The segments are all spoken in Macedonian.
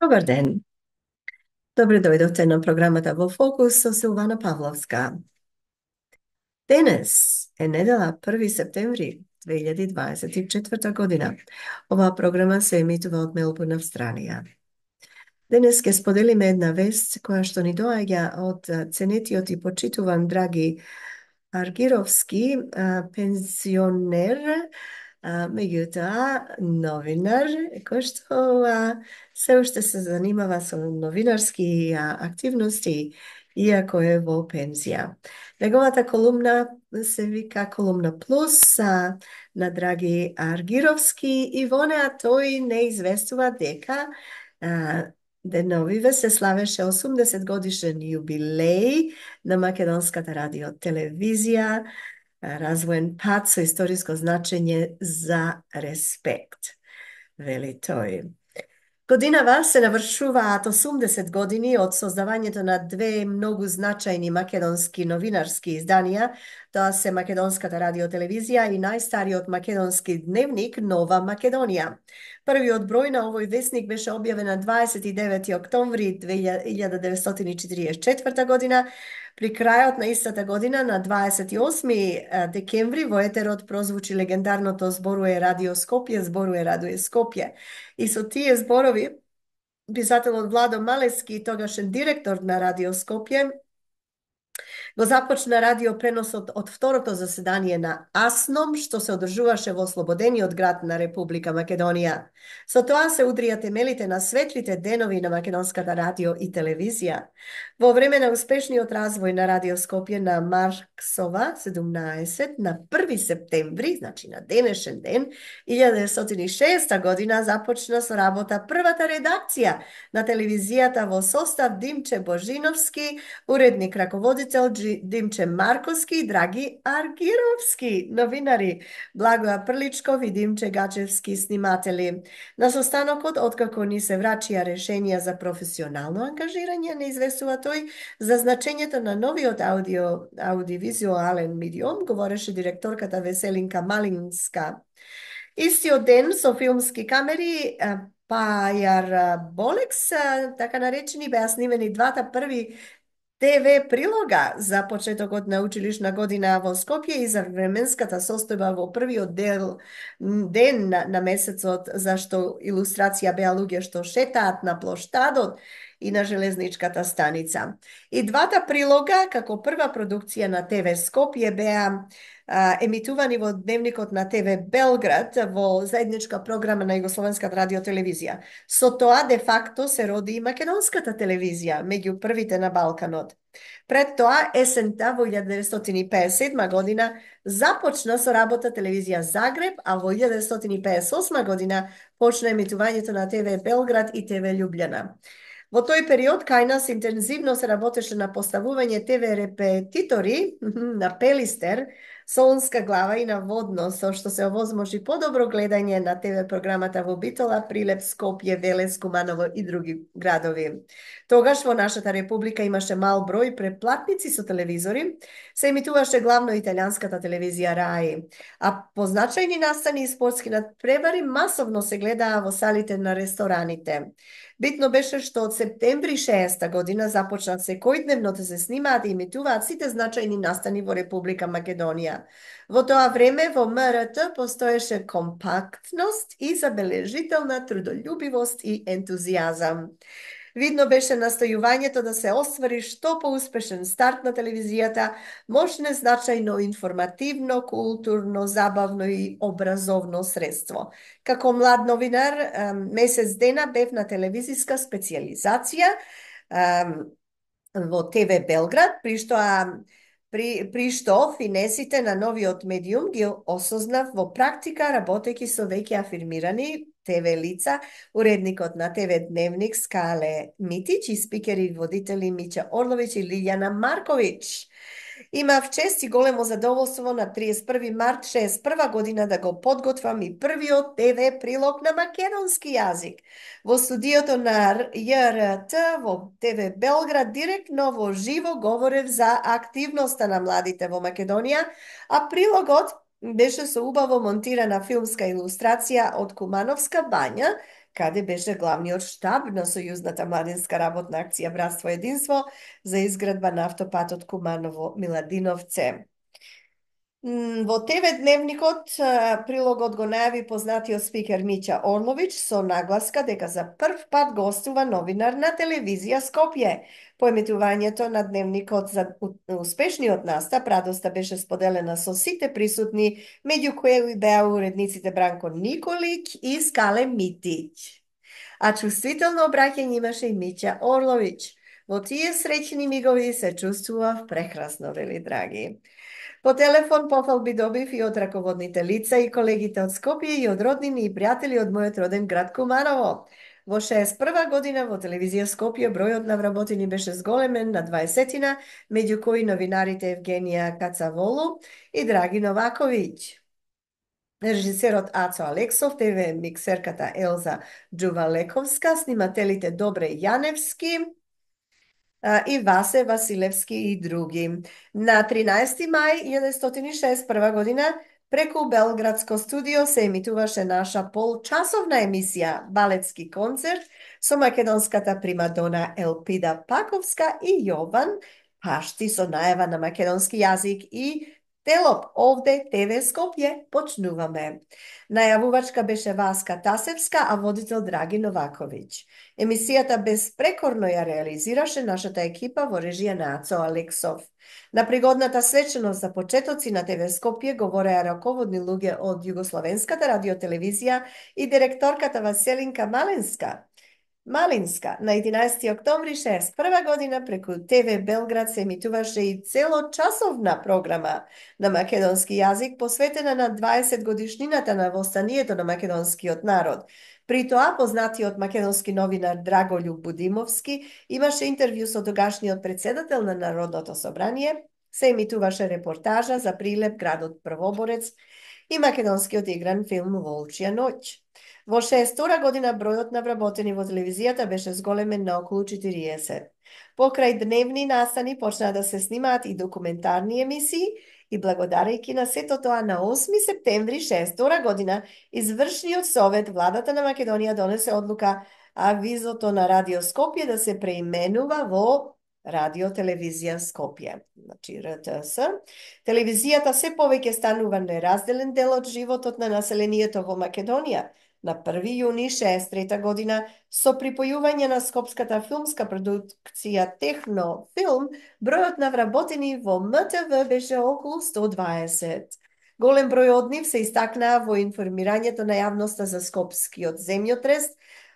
Dobar den. Dobro dojdovte na programata Vo Fokus со Silvana Pavlovska. Danes je nedela 1. septembri 2024 godina. Ova programa se emitува od Melbourne, Австралија. Денес ќе споделиме една вест која што ни доаѓа од ценетиот и почитуван драги Аргировски, пензионер, меѓутоа новинар, кој што се уште се занимава со новинарски активности, иако е во пензија. Неговата колумна се вика Колумна Плюс на Драги Аргировски и во неа тој не известува дека деновиве се славеше 80 годишен јубилеј на Македонската радио телевизија, развоен пат со историско значење за респект, вели тој. Годинава се навршуваат 80 години од создавањето на две многу значајни македонски новинарски изданија, тоа се Македонската радио телевизија и најстариот македонски дневник Нова Македонија. Првиот број на овој весник беше објавен на 29 октомври 1944 година. При крајот на истата година, на 28 декември, во етерот прозвучи легендарното зборуе Радио Скопје, зборуе Радио Скопје. И со тие зборови, писателот Владо Малески, тогашен директор на Радио Скопје, го започна радио преносот од второто заседание на АСНОМ, што се одржуваше во ослободениот град на Република Македонија. Со тоа се удрија темелите на светлите денови на македонската радио и телевизија. Во време на успешниот развој на Радио Скопје на Марксова 17 на 1 септември, значи на денешен ден, 1906 година започна со работа првата редакција на телевизијата во состав Димче Божиновски, уредник раководител Димче Марковски и Драги Аргировски, новинари, Благоја Прличков и Димче Гачевски, сниматели. На состанокот, откако ни се врачија решенија за професионално ангажирање, не известува тој за значењето на новиот аудиовизуален медиум, говореше директорката Веселинка Малинска. Истиот ден со филмски камери Пајар Болекс, така наречени, беа снимени двата први ТВ прилога за почетокот на училишна година во Скопје и за временската состојба во првиот ден на месецот, зашто илустрација беа луѓе што шетаат на плоштадот и на железничката станица. И двата прилога, како прва продукција на ТВ Скопје, беа емитувани во дневникот на ТВ Белград во заедничка програма на Југословенската радио телевизија. Со тоа, де факто, се роди и македонската телевизија, меѓу првите на Балканот. Пред тоа, есента во 1957 година започна со работа телевизија Загреб, а во 1958 година почна емитувањето на ТВ Белград и ТВ Љубљана. Во тој период кај нас интензивно се работеше на поставување ТВ репетитори на Пелистер, Солунска глава и на Водно, со што се овозможи подобро гледање на ТВ програмата во Битола, Прилеп, Скопје, Велес, Куманово и други градови. Тогаш во нашата република имаше мал број преплатници со телевизори, се емитуваше главно италијанската телевизија РАИ, а позначајни настани и спортски надпревари масовно се гледаа во салите на рестораните. Битно беше што од септември 6 година започна секојдневно да се снимаат и емитуваат сите значајни настани во Република Македонија. Во тоа време во МРТ постоеше компактност и забележителна трудолюбивост и ентузијазам. Видно беше настојувањето да се оствари што поуспешен старт на телевизијата, мощне значајно информативно, културно, забавно и образовно средство. Како млад новинар, месец дена бев на телевизиска специјализација во ТВ Белград, при што финесите на новиот медиум ги осознав во практика, работејќи со веќе афирмирани ТВ лица, уредникот на ТВ Дневник Скале Митич и спикери и водители Миќа Орловиќ и Лилјана Марковиќ. Имав чест и големо задоволство на 31 март 61 година да го подготвам и првиот ТВ прилог на македонски јазик. Во студиото на ЈРТ во ТВ Белград директно во живо говорев за активноста на младите во Македонија, а прилогот беше со убаво монтирана филмска илустрација од Кумановска бања, каде беше главниот штаб на Сојузната младинска работна акција Братство единство за изградба на автопатот Куманово-Миладиновце. Во ТВ Дневникот прилогот го најави познатиот спикер Миќа Орловиќ со нагласка дека за прв пат гостува новинар на телевизија Скопје. По емитувањето на Дневникот за успешниот настап, радоста беше споделена со сите присутни, меѓу кои беа уредниците Бранко Николиќ и Скале Митиќ. А чувствително обраќање имаше и Миќа Орловиќ. Во тие среќни мигови се чувствував прекрасно, вели драги. По телефон пофалби добив и од раководните лица и колегите од Скопје и од роднини и пријатели од мојот роден град Куманово. Во 61 година во телевизија Скопје бројот на вработени беше зголемен на 20-тина, меѓу кои новинарите Евгенија Кацаволу и Драги Новаковиќ. Режисерот Ацо Алексов, ТВ миксерката Елза Джувалековска, снимателите Добре Јаневски и Васе Василевски и други. На 13 мај 1961 година преку Белградско студио се емитуваше наша полчасовна емисија Балетски концерт со македонската примадона Елпида Паковска и Јован Пашти со најава на македонски јазик и Телоп, овде ТВ Скопје, почнуваме. Најавувачка беше Васка Тасевска, а водител Драги Новаковиќ. Емисијата безпрекорно ја реализираше нашата екипа во режија на Ацо Алексов. На пригодната свеченост за почетоци на ТВ Скопје говореа раководни луѓе од Југословенската радиотелевизија и директорката Васелинка Малинска. На 11 октомври 61 година преку ТВ Белград се емитуваше и целочасовна програма на македонски јазик посветена на 20 годишнината на востанието на македонскиот народ. При тоа, познатиот македонски новинар Драголјуб Будимовски имаше интервју со тогашниот председател на Народното собрание, се емитуваше репортажа за Прилеп, градот Првоборец и македонскиот игран филм Волчја ноќ. Во 62 година бројот на вработени во телевизијата беше зголемен на околу 40. Покрај дневни настани почнаа да се снимаат и документарни емисии и благодарејќи на сето тоа на 8 септември 62 година извршниот совет владата на Македонија донесе одлука авизото на Радио Скопје да се преименува во Радио Телевизија Скопје, значи РТС. Телевизијата се повеќе станува неразделен дел од животот на населението во Македонија. На 1 јуни 63 година, со припојување на скопската филмска продукција Технофилм, бројот на вработени во МТВ беше околу 120. Голем број од нив се истакнаа во информирањето на јавноста за скопскиот земјотрес,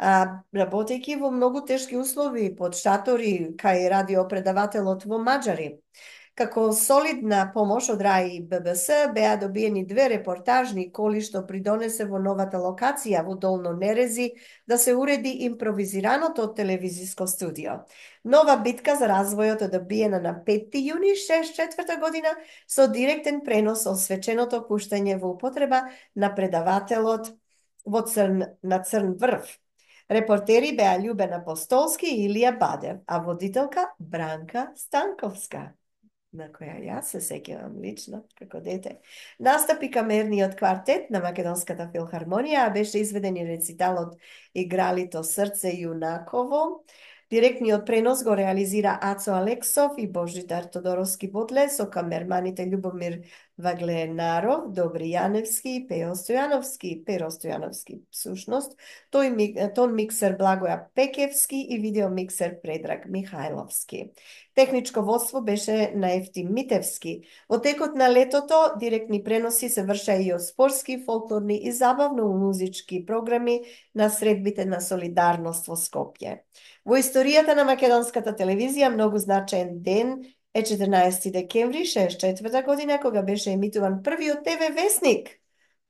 работејќи во многу тешки услови под шатори кај радиопредавателот во Маџари. Како солидна помош од РАИ и ББС беа добиени 2 репортажни коли што придонесе во новата локација во Долно Нерези да се уреди импровизираното телевизиско студио. Нова битка за развојот е добиена на 5 јуни 64 година со директен пренос освеченото пуштање во употреба на предавателот на Црн врв. Репортери беа Љубена Постолски и Илија Бадев, а водителка Бранка Станковска, на која јас се сеќавам лично како дете. Настапи камерниот квартет на Македонската филхармонија, а беше изведен и рециталот Игралито срце јунаково. Директниот пренос го реализира Ацо Алексов и Божидар Тодоровски Бодле со камерманите Љубомир Вагленаров, Добри Јаневски и Перо Стојановски, всушност, тон миксер Благоја Пекевски и видеомиксер Предраг Михајловски. Техничко водство беше на Ефтим Митевски. Во текот на летото директни преноси се вршеа и од спортски, фолклорни и забавно-музички програми на средбите на солидарност во Скопје. Во историјата на македонската телевизија многу значаен ден е 14 декември 64 година, кога беше емитуван првиот ТВ Весник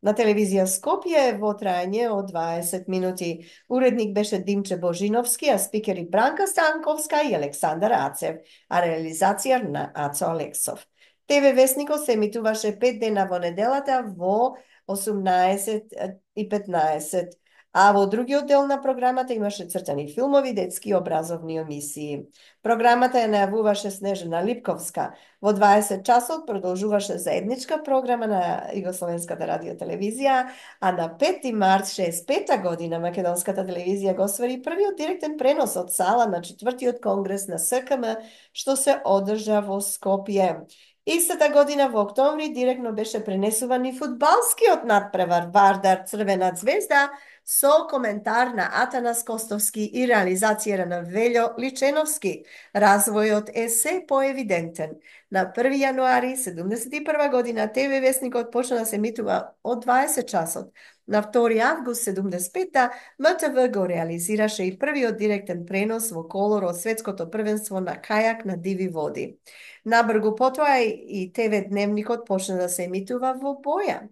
на телевизија Скопје во трајање од 20 минути. Уредник беше Димче Божиновски, а спикери Бранка Станковска и Александар Ацев, а реализација на Ацо Алексов. ТВ Весникот се емитуваше 5 дена во неделата во 18:15 А во другиот дел на програмата имаше цртани филмови, детски и образовни емисии. Програмата ја најавуваше Снежана Липковска. Во 20 часот продолжуваше заедничка програма на Југословенската радиотелевизија, а на 5 март 65 година Македонската телевизија го освари првиот директен пренос од сала на четвртиот конгрес на СКМ, што се одржа во Скопје. Истата година во октомври директно беше пренесуван и фудбалскиот надпревар Вардар Црвена звезда со коментар на Атанас Костовски и реализацијата на Велјо Личеновски. Развојот е се поевидентен. На 1 јануари 71 година ТВ Весникот почна да се емитува од 20 часот. На 2 август 75 МТВ го реализираше и првиот директен пренос во колор од светското првенство на кајак на диви води. Набргу потоа и ТВ Дневникот почна да се емитува во боја.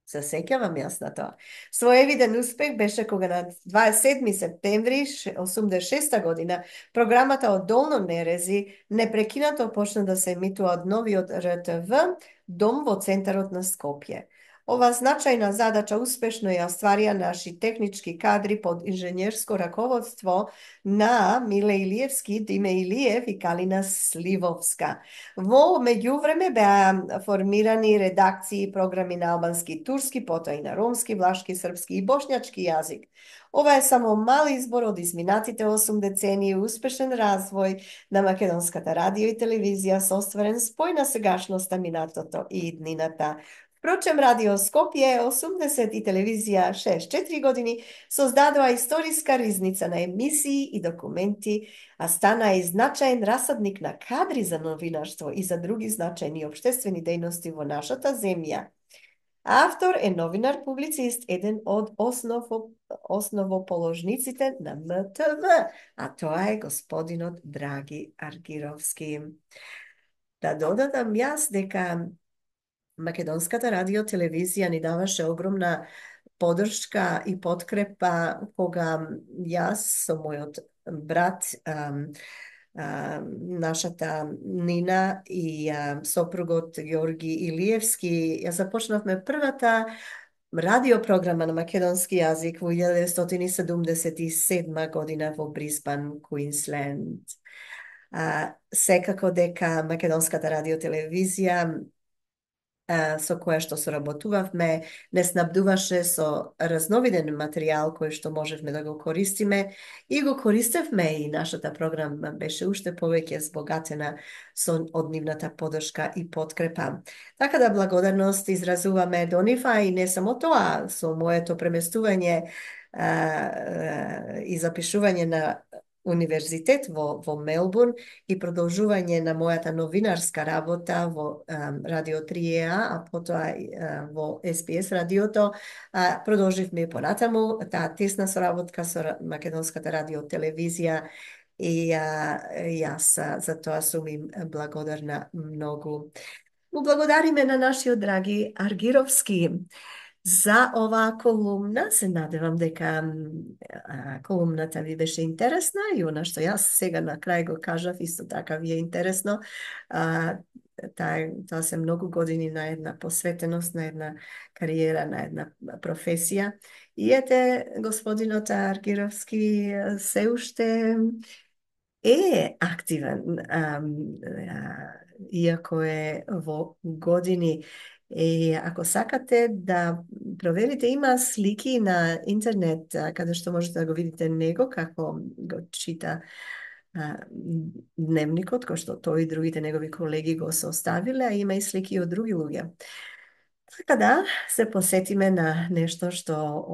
Се сеќавам јас на тоа. Своевиден успех беше кога на 27 септември 86 година програмата од Долно Нерези непрекинато почна да се емитува од новиот РТВ Дом во центарот на Скопје. Ова значајна задача успешно ја остварија наши технички кадри под инженерско раководство на Миле Илиевски, Диме Илиев и Калина Сливовска. Во меѓувреме беа формирани редакции и програми на албански и турски, потоа и на ромски, влашки, српски и бошњачки јазик. Ова е само мал избор од изминатите 8 децении успешен развој на македонската радио и телевизија со остварен спој на сегашноста, минатото и иднината. Впрочем, Радио Скопје 80 и телевизија 64 години создадоа историска ризница на емисии и документи, а стана и значаен расадник на кадри за новинарство и за други значајни обштествени дејности во нашата земја. Автор е новинар, публицист, еден од основоположниците на МТВ, а тоа е господинот Драги Аргировски. Да додадам јас дека Македонската радиотелевизија ни даваше огромна подршка и подкрепа кога јас со мојот брат, нашата Нина и сопругот Ѓорги Илиевски, ја започнавме првата радиопрограма на македонски јазик во 1977 година во Брисбан, Куинсленд. Секако дека Македонската радиотелевизија со која што соработувавме, не снабдуваше со разновиден материјал кој што можевме да го користиме и го користевме и нашата програма беше уште повеќе збогатена со од нивната подршка и подкрепа. Така да благодарност изразуваме до нив, а и не само тоа, со моето преместување и запишување на универзитет во Мелбурн и продолжување на мојата новинарска работа во Радио 3EA, а потоа во SPS радиото, продолживме и понатаму таа тесна соработка со Македонската радиотелевизија и јас за тоа сум им благодарна многу. Му благодариме на нашиот драги Аргировски за оваа колумна. Се надевам дека колумната ви беше интересна и она што јас сега на крај го кажав исто така ви е интересно. Тоа се многу години на една посветеност, на една кариера, на една професија. И ете, господинот Аргировски се уште е активен, иако е во години. И ако сакате да проверите, има слики на интернет каде што можете да го видите него како го чита дневникот, кој што тој и другите негови колеги го составиле, а има и слики од други луѓе. Така да, се посетиме на нешто што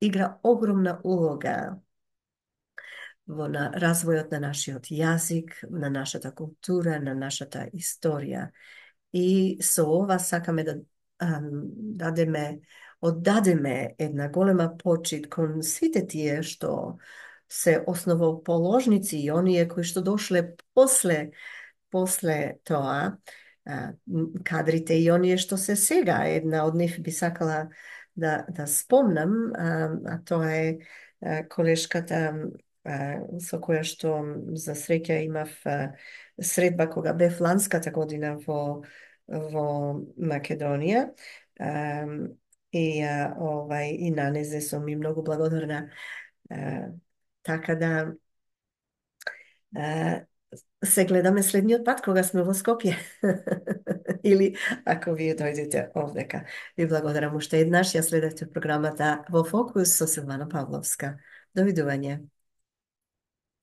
игра огромна улога во развојот на нашиот јазик, на нашата култура, на нашата историја. И со ова сакаме да оддадеме една голема почит кон сите тие што се основоположници и оние кои што дошле после тоа, кадрите и оние што се сега. Една од нив би сакала да спомнам, а тоа е колешката со која што за среќа имав средба кога бев ланската година во Македонија. I naneze su mi mnogo blagodorna. E, Tako da e, se gledаме следниот пат кога сме во Скопје. Или ако вие дојдете овдека. Ви благодарам уште еднаш. Ја следевте програмата Во фокус со Силвана Павловска. Довидување.